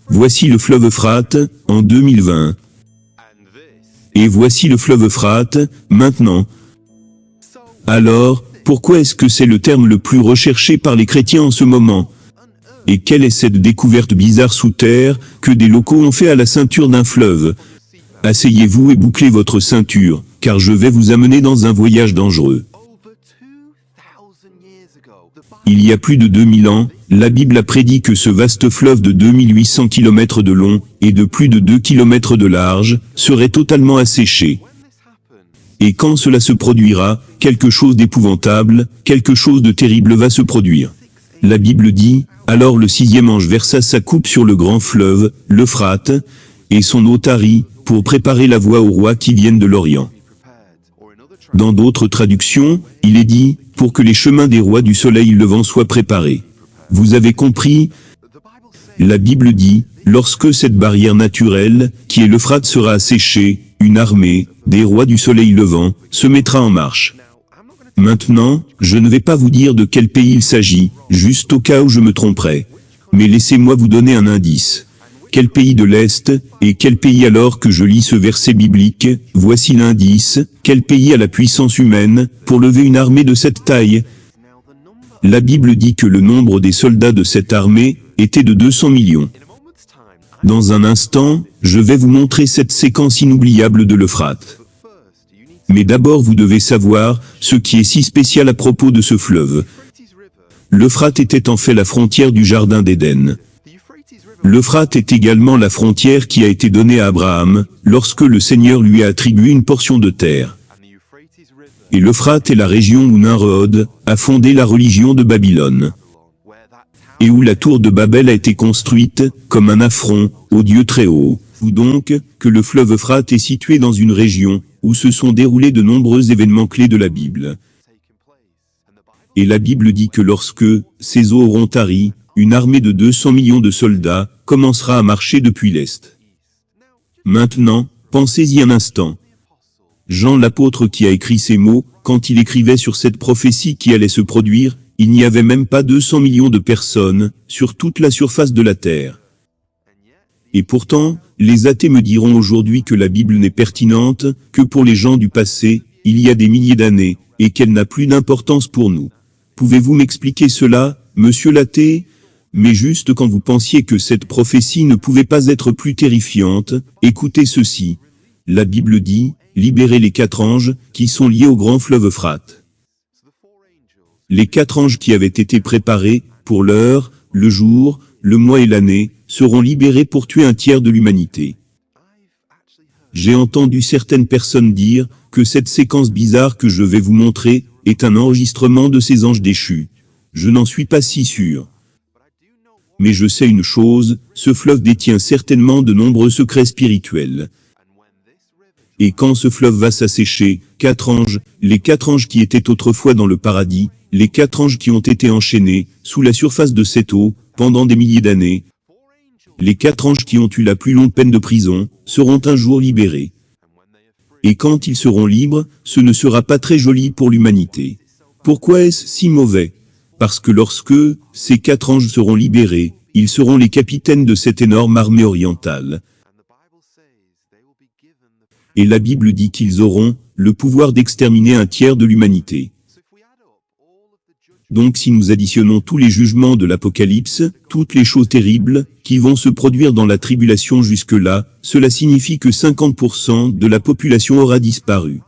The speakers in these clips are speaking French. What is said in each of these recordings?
Voici le fleuve Euphrate, en 2020. Et voici le fleuve Euphrate, maintenant. Alors, pourquoi est-ce que c'est le terme le plus recherché par les chrétiens en ce moment? Et quelle est cette découverte bizarre sous terre, que des locaux ont fait à la ceinture d'un fleuve? Asseyez-vous et bouclez votre ceinture, car je vais vous amener dans un voyage dangereux. Il y a plus de 2000 ans, la Bible a prédit que ce vaste fleuve de 2800 km de long, et de plus de 2 km de large, serait totalement asséché. Et quand cela se produira, quelque chose d'épouvantable, quelque chose de terrible va se produire. La Bible dit, alors le sixième ange versa sa coupe sur le grand fleuve, l'Euphrate, et son eau tarit, pour préparer la voie aux rois qui viennent de l'Orient. Dans d'autres traductions, il est dit, pour que les chemins des rois du soleil levant soient préparés. Vous avez compris? La Bible dit, lorsque cette barrière naturelle, qui est l'Euphrate sera asséchée, une armée, des rois du soleil levant, se mettra en marche. Maintenant, je ne vais pas vous dire de quel pays il s'agit, juste au cas où je me tromperais. Mais laissez-moi vous donner un indice. Quel pays de l'Est, et quel pays alors que je lis ce verset biblique, voici l'indice, quel pays a la puissance humaine, pour lever une armée de cette taille? La Bible dit que le nombre des soldats de cette armée, était de 200 millions. Dans un instant, je vais vous montrer cette séquence inoubliable de l'Euphrate. Mais d'abord vous devez savoir, ce qui est si spécial à propos de ce fleuve. L'Euphrate était en fait la frontière du jardin d'Éden. L'Euphrate est également la frontière qui a été donnée à Abraham, lorsque le Seigneur lui a attribué une portion de terre. Et l'Euphrate est la région où Nimrod a fondé la religion de Babylone. Et où la tour de Babel a été construite, comme un affront, au Dieu très haut. Ou donc, que le fleuve Euphrate est situé dans une région, où se sont déroulés de nombreux événements clés de la Bible. Et la Bible dit que lorsque ces eaux auront tari, une armée de 200 millions de soldats commencera à marcher depuis l'Est. Maintenant, pensez-y un instant. Jean l'apôtre qui a écrit ces mots, quand il écrivait sur cette prophétie qui allait se produire, il n'y avait même pas 200 millions de personnes, sur toute la surface de la terre. Et pourtant, les athées me diront aujourd'hui que la Bible n'est pertinente, que pour les gens du passé, il y a des milliers d'années, et qu'elle n'a plus d'importance pour nous. Pouvez-vous m'expliquer cela, monsieur l'athée? Mais juste quand vous pensiez que cette prophétie ne pouvait pas être plus terrifiante, écoutez ceci. La Bible dit, libérez les 4 anges, qui sont liés au grand fleuve Euphrate. Les 4 anges qui avaient été préparés, pour l'heure, le jour, le mois et l'année, seront libérés pour tuer un tiers de l'humanité. J'ai entendu certaines personnes dire, que cette séquence bizarre que je vais vous montrer, est un enregistrement de ces anges déchus. Je n'en suis pas si sûr. Mais je sais une chose, ce fleuve détient certainement de nombreux secrets spirituels. Et quand ce fleuve va s'assécher, 4 anges, les 4 anges qui étaient autrefois dans le paradis, les 4 anges qui ont été enchaînés, sous la surface de cette eau, pendant des milliers d'années, les 4 anges qui ont eu la plus longue peine de prison, seront un jour libérés. Et quand ils seront libres, ce ne sera pas très joli pour l'humanité. Pourquoi est-ce si mauvais? Parce que lorsque ces 4 anges seront libérés, ils seront les capitaines de cette énorme armée orientale. Et la Bible dit qu'ils auront le pouvoir d'exterminer un tiers de l'humanité. Donc si nous additionnons tous les jugements de l'Apocalypse, toutes les choses terribles qui vont se produire dans la tribulation jusque-là, cela signifie que 50% de la population aura disparu.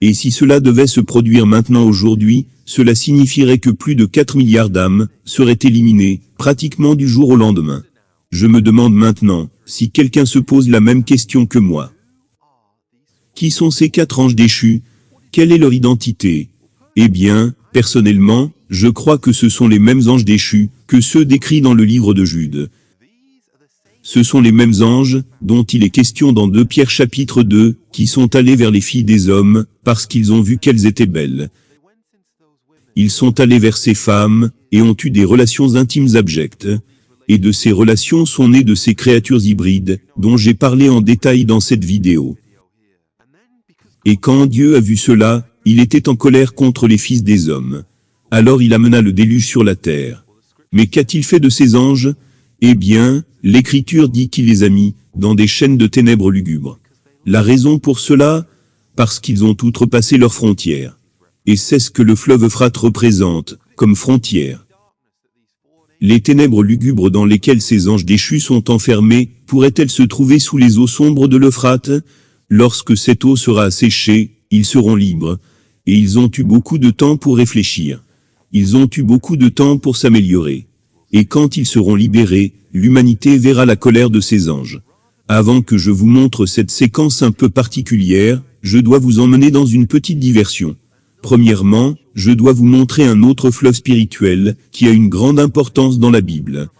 Et si cela devait se produire maintenant aujourd'hui, cela signifierait que plus de 4 milliards d'âmes seraient éliminées, pratiquement du jour au lendemain. Je me demande maintenant, si quelqu'un se pose la même question que moi. Qui sont ces 4 anges déchus? Quelle est leur identité? Eh bien, personnellement, je crois que ce sont les mêmes anges déchus, que ceux décrits dans le livre de Jude. Ce sont les mêmes anges, dont il est question dans 2 Pierre chapitre 2, qui sont allés vers les filles des hommes, parce qu'ils ont vu qu'elles étaient belles. Ils sont allés vers ces femmes, et ont eu des relations intimes abjectes. Et de ces relations sont nées de ces créatures hybrides, dont j'ai parlé en détail dans cette vidéo. Et quand Dieu a vu cela, il était en colère contre les fils des hommes. Alors il amena le déluge sur la terre. Mais qu'a-t-il fait de ces anges? Eh bien, L'Écriture dit qu'il les a mis dans des chaînes de ténèbres lugubres. La raison pour cela, parce qu'ils ont outrepassé leurs frontières. Et c'est ce que le fleuve Euphrate représente, comme frontière. Les ténèbres lugubres dans lesquelles ces anges déchus sont enfermés, pourraient-elles se trouver sous les eaux sombres de l'Euphrate? Lorsque cette eau sera asséchée, ils seront libres, et ils ont eu beaucoup de temps pour réfléchir. Ils ont eu beaucoup de temps pour s'améliorer. Et quand ils seront libérés, l'humanité verra la colère de ces anges. Avant que je vous montre cette séquence un peu particulière, je dois vous emmener dans une petite diversion. Premièrement, je dois vous montrer un autre fleuve spirituel, qui a une grande importance dans la Bible.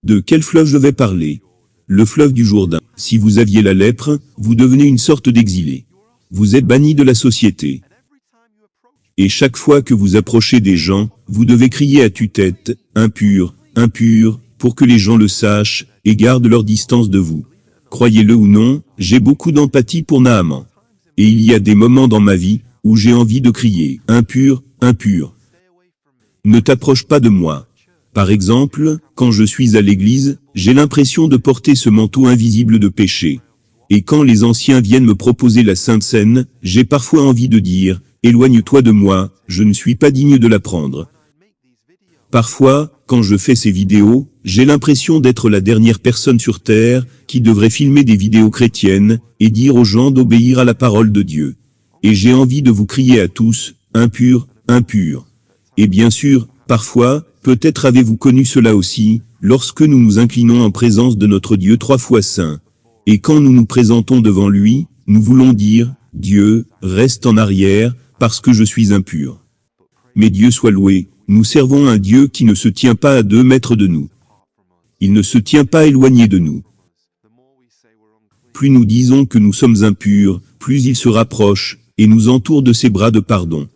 De quel fleuve je vais parler? Le fleuve du Jourdain. Si vous aviez la lèpre, vous devenez une sorte d'exilé. Vous êtes banni de la société. Et chaque fois que vous approchez des gens, vous devez crier à tue-tête, impur, impur, pour que les gens le sachent, et gardent leur distance de vous. Croyez-le ou non, j'ai beaucoup d'empathie pour Naaman. Et il y a des moments dans ma vie, où j'ai envie de crier, impur, impur. Ne t'approche pas de moi. Par exemple, quand je suis à l'église, j'ai l'impression de porter ce manteau invisible de péché. Et quand les anciens viennent me proposer la Sainte Seine, j'ai parfois envie de dire, éloigne-toi de moi, je ne suis pas digne de la prendre. Parfois, quand je fais ces vidéos, j'ai l'impression d'être la dernière personne sur Terre, qui devrait filmer des vidéos chrétiennes, et dire aux gens d'obéir à la parole de Dieu. Et j'ai envie de vous crier à tous, impur, impur. Et bien sûr, parfois, peut-être avez-vous connu cela aussi, lorsque nous nous inclinons en présence de notre Dieu 3 fois saint. Et quand nous nous présentons devant lui, nous voulons dire, Dieu, reste en arrière, parce que je suis impur. Mais Dieu soit loué, nous servons un Dieu qui ne se tient pas à 2 mètres de nous. Il ne se tient pas éloigné de nous. Plus nous disons que nous sommes impurs, plus il se rapproche, et nous entoure de ses bras de pardon.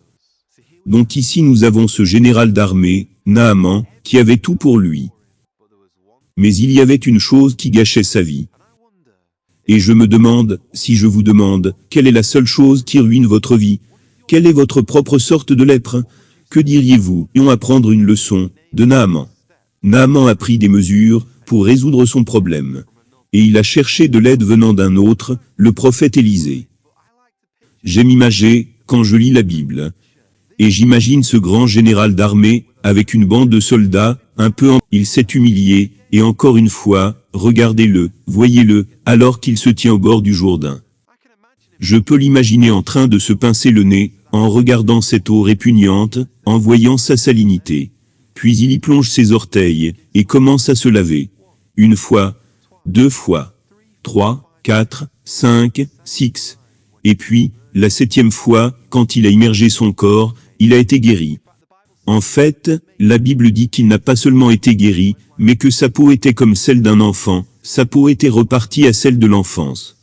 Donc ici nous avons ce général d'armée, Naaman, qui avait tout pour lui. Mais il y avait une chose qui gâchait sa vie. Et je me demande, si je vous demande, quelle est la seule chose qui ruine votre vie? Quelle est votre propre sorte de lèpre? Que diriez-vous? Et on apprendre une leçon de Naaman. Naaman a pris des mesures pour résoudre son problème. Et il a cherché de l'aide venant d'un autre, le prophète Élisée. J'aime imager, quand je lis la Bible. Et j'imagine ce grand général d'armée, avec une bande de soldats, il s'est humilié, et encore une fois, regardez-le, voyez-le, alors qu'il se tient au bord du Jourdain. Je peux l'imaginer en train de se pincer le nez, en regardant cette eau répugnante, en voyant sa salinité. Puis il y plonge ses orteils, et commence à se laver. 1 fois, 2 fois, 3, 4, 5, 6. Et puis, la 7e fois, quand il a immergé son corps, il a été guéri. En fait, la Bible dit qu'il n'a pas seulement été guéri, mais que sa peau était comme celle d'un enfant, sa peau était repartie à celle de l'enfance.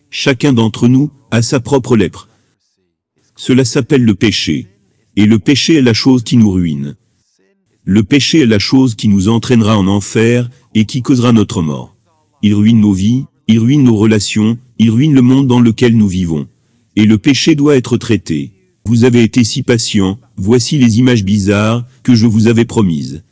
Chacun d'entre nous a sa propre lèpre. Cela s'appelle le péché. Et le péché est la chose qui nous ruine. Le péché est la chose qui nous entraînera en enfer, et qui causera notre mort. Il ruine nos vies, il ruine nos relations, il ruine le monde dans lequel nous vivons. Et le péché doit être traité. Vous avez été si patient, voici les images bizarres que je vous avais promises.